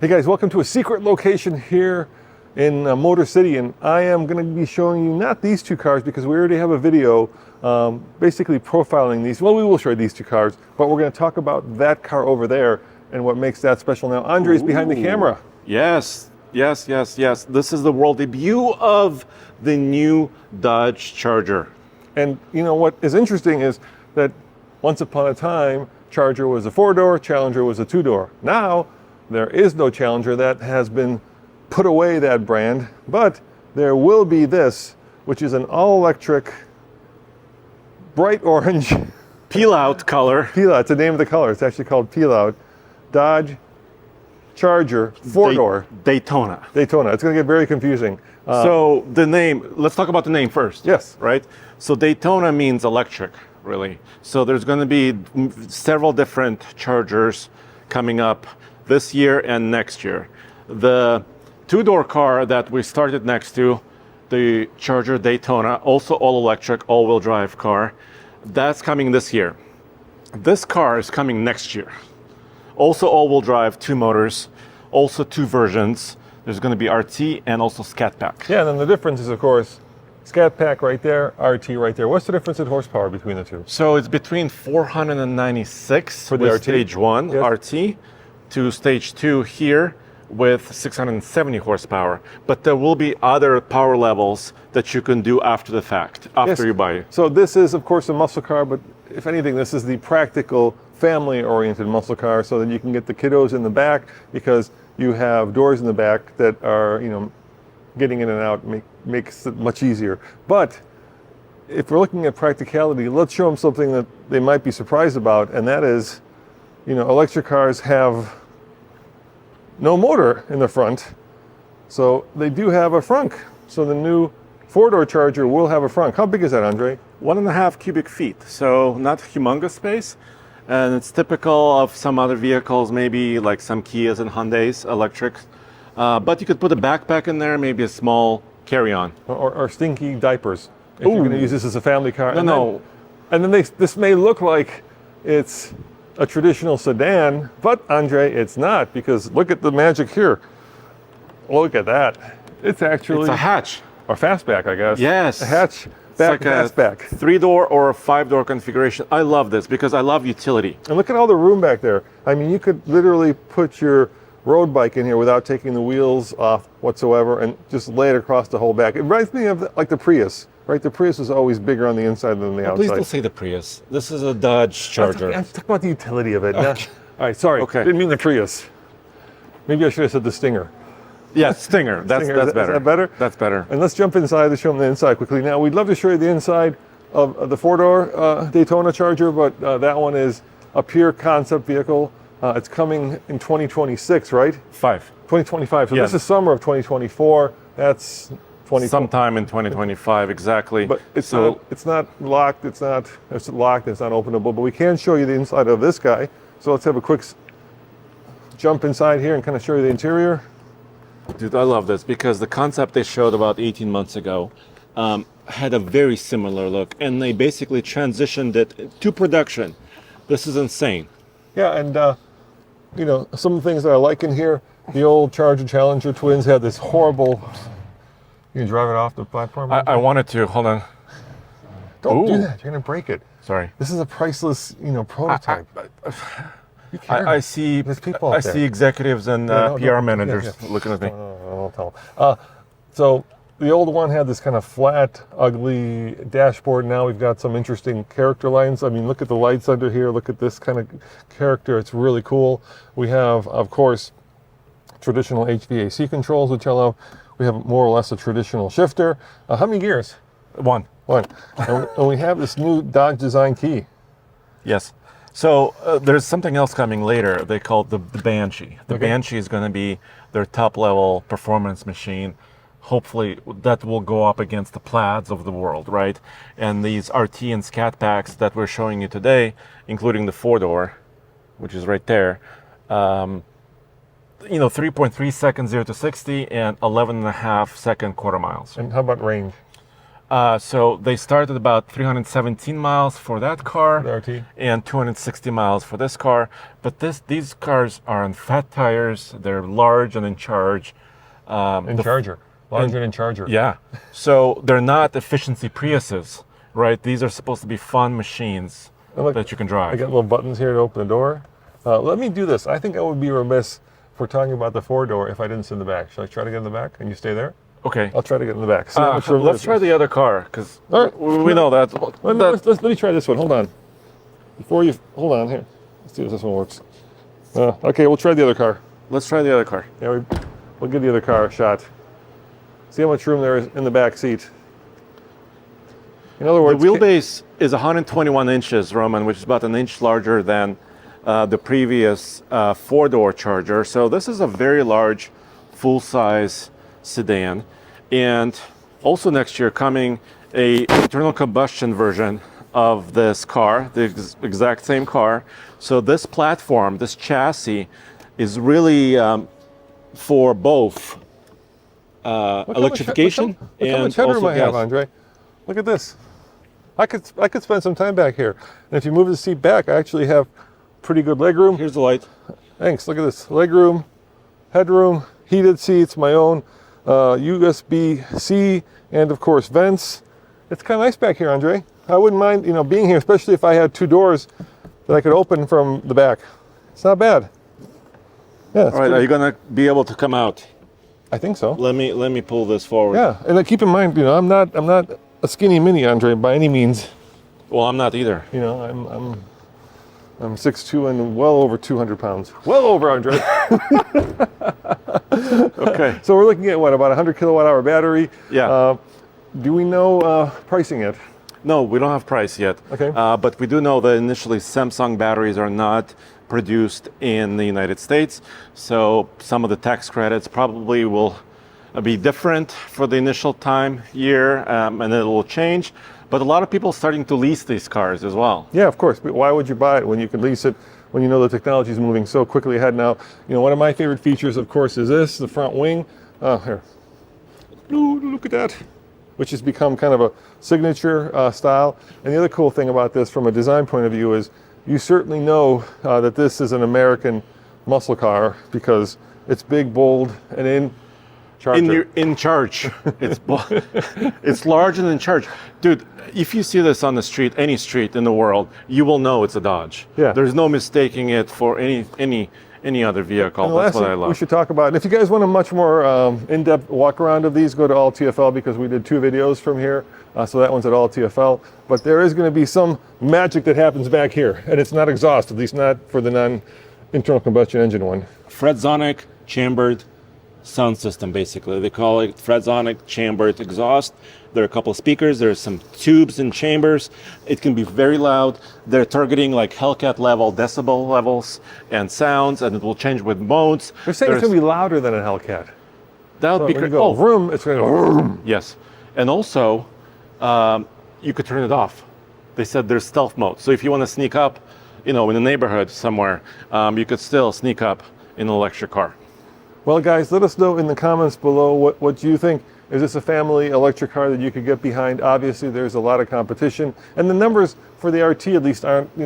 Hey guys, welcome to a secret location here in Motor City, and I am going to be showing you not these two cars because we already have a video basically profiling these. Well, we will show you these two cars, but we're going to talk about that car over there and what makes that special. Now, Andre's behind the camera. Yes. This is the world debut of the new Dodge Charger. And you know what is interesting is that once upon a time, Charger was a four-door, Challenger was a two-door. Now, there is no Challenger. That has been put away, that brand, but there will be this, which is an all-electric, bright orange. Peel-out color. Peel-out, it's the name of the color. It's actually called Peel-out. Dodge Charger, four-door. Daytona. Daytona. It's going to get very confusing. So the name, let's talk about the name first. Yes. Right? So Daytona means electric, really. So there's going to be several different Chargers coming up this year and next year. The two-door car that we started next to, the Charger Daytona, also all-electric, all-wheel drive car, that's coming this year. This car is coming next year. Also all-wheel drive, two motors, also two versions. There's going to be RT and also Scat Pack. Yeah, and then the difference is, of course, Scat Pack right there, RT right there. What's the difference in horsepower between the two? So it's between 496 for the with RT? stage 1 Yes. RT to stage 2 here with 670 horsepower. But there will be other power levels that you can do after the fact, after you buy it. So this is, of course, a muscle car, but if anything, this is the practical, family-oriented muscle car, so that you can get the kiddos in the back, because you have doors in the back that are, getting in and out makes it much easier. But if we're looking at practicality, let's show them something that they might be surprised about, and that is, electric cars have no motor in the front, so they do have a frunk. So the new four-door Charger will have a frunk. How big is that, Andre? 1.5 cubic feet, so not humongous space. And it's typical of some other vehicles, maybe like some Kias and Hyundais, electric. But you could put a backpack in there, maybe a small carry-on. Or stinky diapers, if you're going to use this as a family car. And then this may look like it's a traditional sedan, but Andre, it's not, because look at the magic here. Look at that. It's actually... It's a hatch. Or fastback, I guess. Yes. A hatch. It's like fastback. a 3-door or a 5-door configuration. I love this because I love utility. And look at all the room back there. I mean, you could literally put your road bike in here without taking the wheels off whatsoever and just lay it across the whole back. It reminds me of like the Prius, right? The Prius is always bigger on the inside than the outside. Please don't say the Prius. This is a Dodge Charger. I'm talking about the utility of it. Okay. All right, sorry. Okay. Didn't mean the Prius. Maybe I should have said the Stinger. Yeah, Stinger. That's better. Is that better? That's better. And let's jump inside to show them the inside quickly. Now, we'd love to show you the inside of the four-door Daytona Charger, but that one is a pure concept vehicle. It's coming in 2026, right? 2025. So Yeah. This is summer of 2024. That's Sometime in 2025, exactly. But it's not locked. It's locked. It's not openable. But we can show you the inside of this guy. So let's have a quick jump inside here and kind of show you the interior. Dude, I love this because the concept they showed about 18 months ago had a very similar look, and they basically transitioned it to production. This is insane. Yeah, and some of the things that I like in here, the old Charger Challenger twins had this horrible... You can drive it off the platform? I wanted to. Hold on. Don't do that. You're going to break it. Sorry. This is a priceless, prototype. I see. There's people out I there. see executives and PR managers looking at me. No, tell them. So the old one had this kind of flat, ugly dashboard. Now we've got some interesting character lines. I mean, look at the lights under here. Look at this kind of character. It's really cool. We have, of course, traditional HVAC controls, which I love. We have more or less a traditional shifter. How many gears? One. And we have this new Dodge design key. Yes. So there's something else coming later. They call it the Banshee. The Banshee is going to be their top-level performance machine. Hopefully that will go up against the Plaids of the world, right? And these RT and Scat Packs that we're showing you today, including the four-door, which is right there, 3.3 seconds 0 to 60 and 11.5 second quarter miles. And how about range? So they start at about 317 miles for that car, The RT. and 260 miles for this car. But these cars are on fat tires. They're large and in charge. Charger. Larger than Charger. Yeah. So they're not efficiency Priuses, right? These are supposed to be fun machines Look, that you can I drive. got little buttons here to open the door. Let me do this. I think I would be remiss for talking about the 4-door if I didn't sit in the back. Shall I try to get in the back and you stay there? Okay. I'll try to get in the back. See how much room Let's there is. try the other car, because All right. we know that. Let me try this one. Hold on. Hold on here. Let's see if this one works. Okay, we'll try the other car. Let's try the other car. Yeah, we'll give the other car a shot. See how much room there is in the back seat. In other The words, wheelbase is 121 inches, Roman, which is about an inch larger than the previous 4-door Charger. So this is a very large, full-size sedan. And also next year coming a internal combustion version of this car, the exact same car. So this platform, this chassis, is really for both electrification look how and much headroom also I have, gas. Andre. Look at this. I could spend some time back here. And if you move the seat back, I actually have pretty good leg room. Here's the light. Thanks. Look at this. Leg room, headroom, heated seats, my own USB-C, and of course vents. It's kind of nice back here, Andre. I wouldn't mind, being here, especially if I had 2 doors that I could open from the back. It's not bad. Yeah. It's All right, pretty- are you gonna be able to come out? I think so. Let me pull this forward. Yeah, and keep in mind, I'm not a skinny mini, Andre, by any means. Well, I'm not either. I'm 6'2" and well over 200 pounds. Well over, Andre. Okay. So we're looking at what, about 100 kilowatt hour battery? Yeah. Do we know pricing yet? No, we don't have price yet. Okay. But we do know that initially Samsung batteries are not produced in the United States. So some of the tax credits probably will be different for the initial year, and it will change. But a lot of people are starting to lease these cars as well. Yeah, of course. But why would you buy it when you can lease it, when you know the technology is moving so quickly ahead now? One of my favorite features, of course, is this, the front wing. Here. Ooh, look at that. Which has become kind of a signature style. And the other cool thing about this from a design point of view is you certainly know that this is an American muscle car because it's big, bold, and in charge. In charge. It's large and in charge. Dude, if you see this on the street, any street in the world, you will know it's a Dodge. Yeah. There's no mistaking it for any other vehicle. And the That's last what I thing love. we should talk about, and if you guys want a much more in-depth walk around of these, go to All TFL because we did 2 videos from here. So that one's at All TFL. But there is going to be some magic that happens back here, and it's not exhaust, at least not for the non-internal combustion engine one. Fred-Sonic chambered sound system, basically. They call it Fred-Sonic chambered exhaust. There are a couple of speakers. There's some tubes and chambers. It can be very loud. They're targeting like Hellcat level decibel levels and sounds, and it will change with modes. They're saying it's going to be louder than a Hellcat. That would So be when you great. go vroom, it's going to go vroom. Yes. And also, you could turn it off. They said there's stealth mode. So if you want to sneak up, in the neighborhood somewhere, you could still sneak up in an electric car. Well, guys, let us know in the comments below what you think. Is this a family electric car that you could get behind? Obviously, there's a lot of competition, and the numbers for the RT at least aren't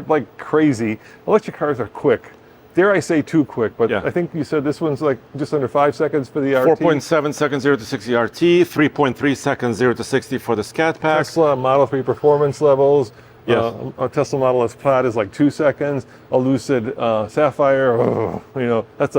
like crazy. Electric cars are quick. Dare I say too quick? But Yeah. I think you said this one's like just under 5 seconds for the RT. 4.7 seconds 0 to 60 RT, 3.3 seconds 0 to 60 for the Scat Pack. Tesla Model 3 performance levels. Yes. A Tesla Model S Plaid is like 2 seconds. A Lucid Sapphire, that's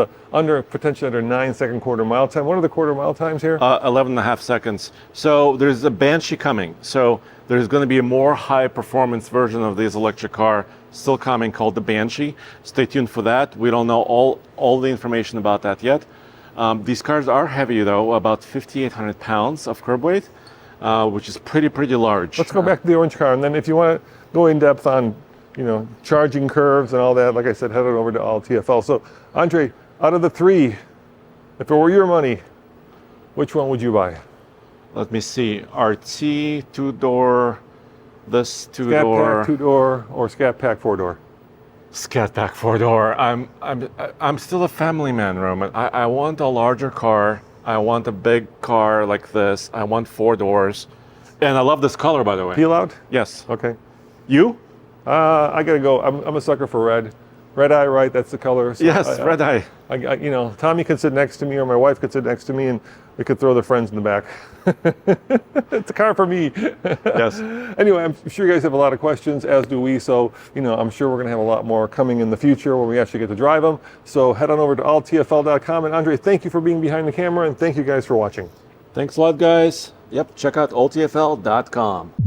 potentially under 9-second quarter mile time. What are the quarter mile times here? 11.5 seconds. So there's a Banshee coming. So there's going to be a more high performance version of this electric car still coming called the Banshee. Stay tuned for that. We don't know all the information about that yet. These cars are heavy though, about 5,800 pounds of curb weight, which is pretty large. Let's go back to the orange car, and then if you want to go in depth on, charging curves and all that, like I said, head on over to All TFL. So, Andre, out of the 3, if it were your money, which one would you buy? Let me see. RT 2-door, this Scat 2-door. Pack 2-door or Scat Pack 4-door? Scat Pack 4-door. I'm still a family man, Roman. I want a larger car. I want a big car like this. I want 4 doors. And I love this color, by the way. Peel out? Yes. Okay. You? I gotta go. I'm a sucker for red. Red eye, right? That's the color. So Yes, red eye. You know, Tommy could sit next to me, or my wife could sit next to me, and we could throw the friends in the back. It's a car for me. Yes. Anyway, I'm sure you guys have a lot of questions, as do we. So, you know, I'm sure we're going to have a lot more coming in the future when we actually get to drive them. So head on over to alltfl.com. And Andre, thank you for being behind the camera, and thank you guys for watching. Thanks a lot, guys. Yep, check out alltfl.com.